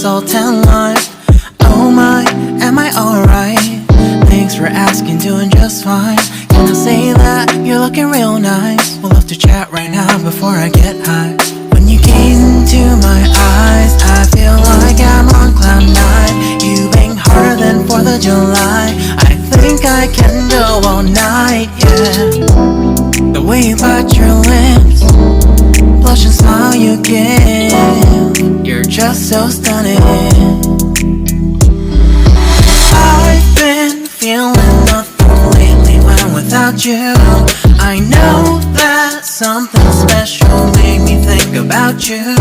salt and lime. Oh my, am I alright? Thanks for asking, doing just fine. Can I say that you're looking real nice? We'll have to chat right now before I get high. When you gaze into my eyes, I feel like I'm on cloud nine. You bang harder than 4th of July. I think I can go all night, yeah. The way you bite your lips, blush and smile you give, you're just so stunning. I've been feeling nothing lately when without you. I know that something special made me think about you.